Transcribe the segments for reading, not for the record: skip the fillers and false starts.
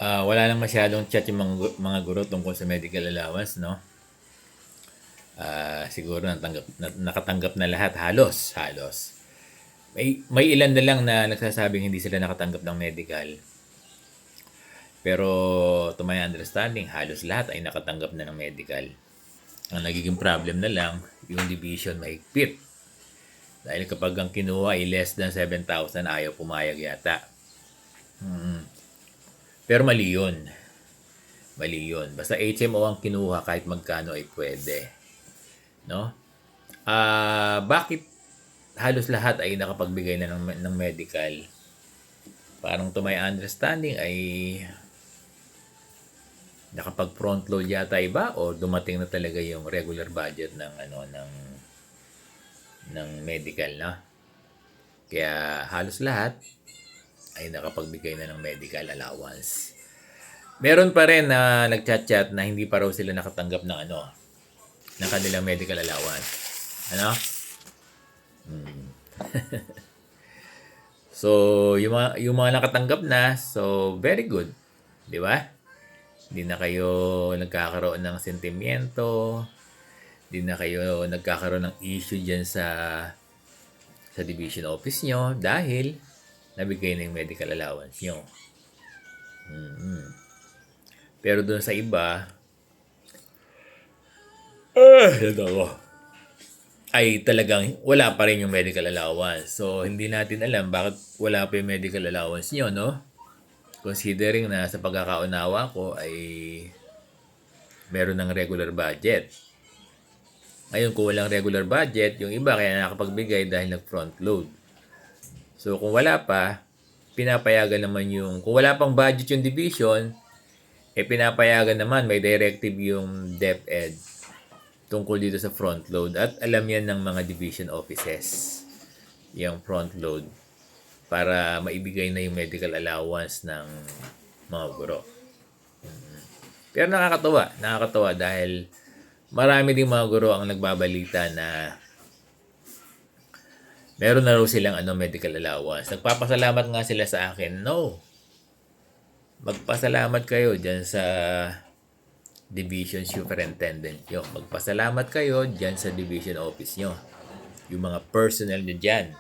Wala lang masyadong chat yung mga guro tungkol sa medical allowance, no? Siguro nakatanggap na lahat, halos. May ilan na lang na nagsasabing hindi sila nakatanggap ng medical. Pero to my understanding, halos lahat ay nakatanggap na ng medical. Ang nagiging problem na lang, yung division mahigpit. Dahil kapag ang kinuha ay less than 7,000, ayaw pumayag yata. Pero mali yun. Mali yun. Basta HMO ang kinuha kahit magkano ay pwede. No? Bakit halos lahat ay nakapagbigay na ng medical? Parang to my understanding ay nakapag front load yata iba o dumating na talaga yung regular budget ng medical na. Kaya halos lahat ay nakapagbigay na ng medical allowance. Meron pa rin na nagchat-chat na hindi pa raw sila nakatanggap ng kanilang medical allowance. Ano? So, yung mga nakatanggap na, so very good. Di ba? Hindi na kayo nagkakaroon ng sentimiento. Hindi na kayo nagkakaroon ng issue dyan sa division office nyo dahil nabigay na yung medical allowance nyo. Pero doon sa iba, ay talagang wala pa rin yung medical allowance. So, hindi natin alam bakit wala pa yung medical allowance nyo, no? Considering na sa pagkakaunawa ko ay meron ng regular budget. Ngayon, kung walang regular budget, yung iba kaya nakapagbigay dahil nag-front load. So, kung wala pa, pinapayagan naman kung wala pang budget yung division, pinapayagan naman, may directive yung DepEd tungkol dito sa front load. At alam yan ng mga division offices, yung front load, para maibigay na yung medical allowance ng mga guro. Pero nakakatawa dahil marami ding mga guro ang nagbabalita na meron na raw silang medical allowance. Nagpapasalamat nga sila sa akin. No. Magpasalamat kayo dyan sa division superintendent nyo. Magpasalamat kayo dyan sa division office nyo. Yung mga personnel nyo dyan.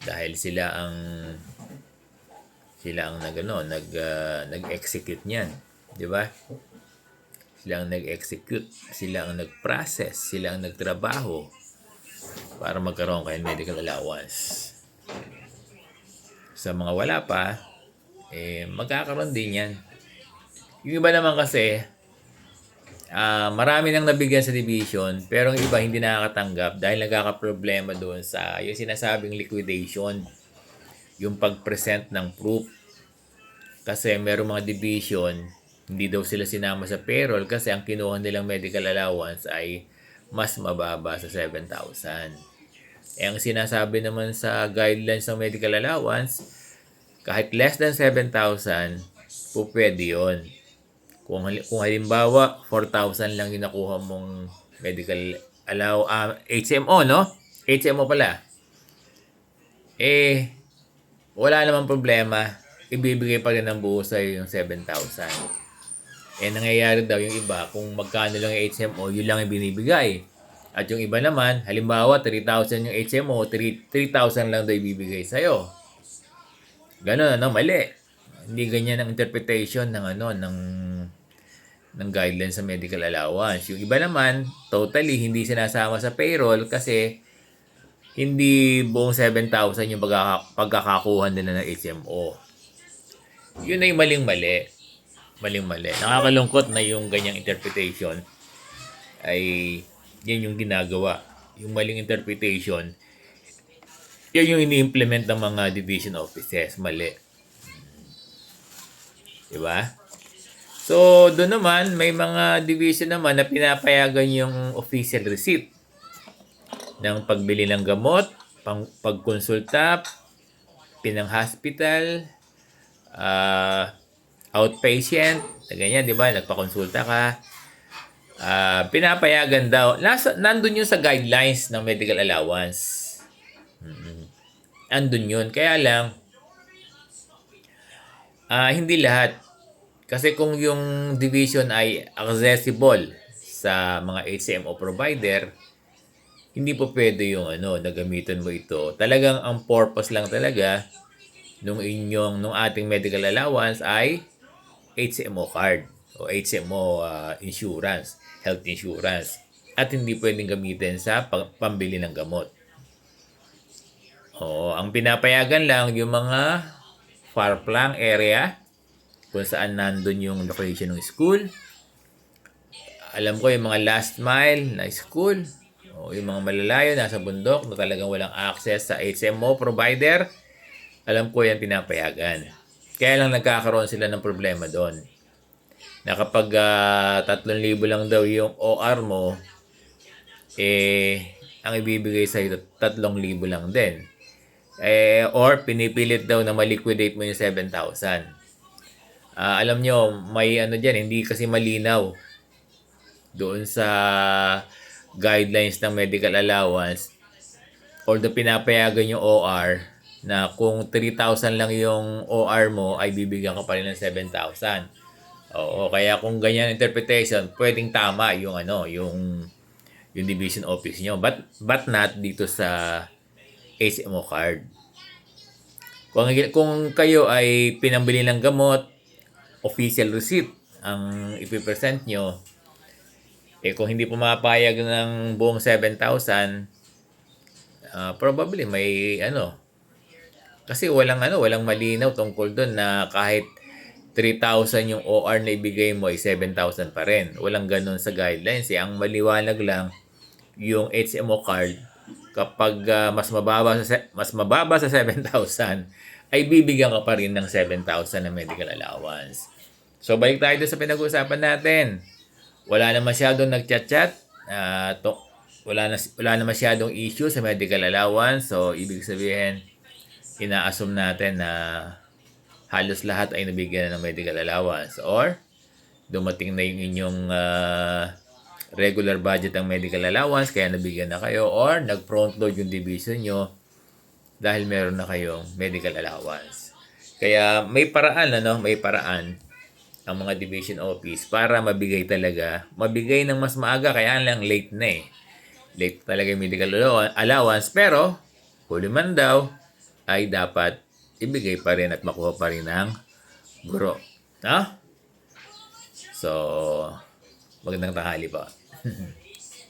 Dahil sila ang nag-execute niyan. Di ba? Sila ang nag-execute. Sila ang nag-process. Sila ang nagtrabaho para magkaroon kayo medical allowance. Sa mga wala pa, magkakaroon din yan. Yung iba naman kasi, marami nang nabigyan sa division, pero yung iba hindi nakakatanggap dahil nagkakaproblema doon sa yung sinasabing liquidation, yung pag-present ng proof. Kasi merong mga division, hindi daw sila sinama sa payroll kasi ang kinuha nilang medical allowance ay mas mababa sa 7,000. Ang sinasabi naman sa guidelines ng medical allowance, kahit less than 7,000, pwede yun. Kung halimbawa, 4,000 lang yung nakuha mong medical HMO, no? HMO pala. Wala namang problema. Ibibigay pa rin ng buo sa'yo yung 7,000. Nangyayari daw yung iba, kung magkano lang yung HMO, yun lang yung binibigay. At yung iba naman, halimbawa, 3,000 yung HMO, 3,000 lang daw ibibigay sa'yo. Ganon, mali. Hindi ganyan ang interpretation ng guidelines sa medical allowance. Yung iba naman, totally hindi sinasama sa payroll kasi hindi buong 7,000 yung pagkakakuha nila ng HMO. Yun ay maling-mali. Maling-mali. Nakakalungkot na yung ganyang interpretation ay yun yung ginagawa. Yung maling interpretation, yan yung ini-implement ng mga division offices. Mali. Diba? So, doon naman, may mga division naman na pinapayagan yung official receipt ng pagbili ng gamot, pagkonsulta, pinang-hospital, outpatient, ganyan, di ba? Nagpakonsulta ka. Pinapayagan daw. Nandun yun sa guidelines ng medical allowance. Andun yun. Kaya lang, Hindi lahat. Kasi kung yung division ay accessible sa mga HMO provider, hindi po pwede yung na gamitin mo ito. Talagang ang purpose lang talaga nung ating medical allowance ay HMO card o HMO insurance, health insurance. At hindi pwedeng gamitin sa pambili ng gamot. Oo, ang pinapayagan lang yung mga far-flung area kung saan nandun yung location ng school. Alam ko yung mga last mile na school o yung mga malalayo nasa bundok na talagang walang access sa HMO provider. Alam ko yan pinapayagan. Kaya lang nagkakaroon sila ng problema doon. Na kapag 3,000 lang daw yung OR mo, ang ibibigay sa'yo 3,000 lang din. Or pinipilit daw na ma-liquidate mo yung 7,000. Alam nyo, may dyan, hindi kasi malinaw doon sa guidelines ng medical allowance. Although pinapayagan yung OR na kung 3,000 lang yung OR mo, ay bibigyan ka pa rin ng 7,000. Oo, kaya kung ganyan interpretation, pwedeng tama yung yung division office nyo. But not dito sa HMO card. Kung kayo ay pinambili ng gamot, official receipt ang ipipresent nyo, kung hindi pumapayag ng buong 7,000, probably may kasi walang malinaw tungkol doon na kahit 3,000 yung OR na ibigay mo ay 7,000 pa rin. Walang ganun sa guidelines. Ang maliwanag lang yung HMO card kapag mas mababa sa 7,000 ay bibigyan ka pa rin ng 7,000 na medical allowance. So balik tayo doon sa pinag-uusapan natin. Wala na masyadong nagchat-chat. Wala na masyadong issue sa medical allowance. So ibig sabihin, ina-assume natin na halos lahat ay nabigyan ng medical allowance or dumating na yung inyong regular budget ng medical allowance kaya nabigyan na kayo or nag-front load yung division nyo dahil meron na kayong medical allowance. Kaya may paraan ang mga division office para mabigay ng mas maaga, kaya lang late na late talaga yung medical allowance, pero huli man daw ay dapat ibigay pa rin at makuha pa rin ng guro. So, magandang tanghali po.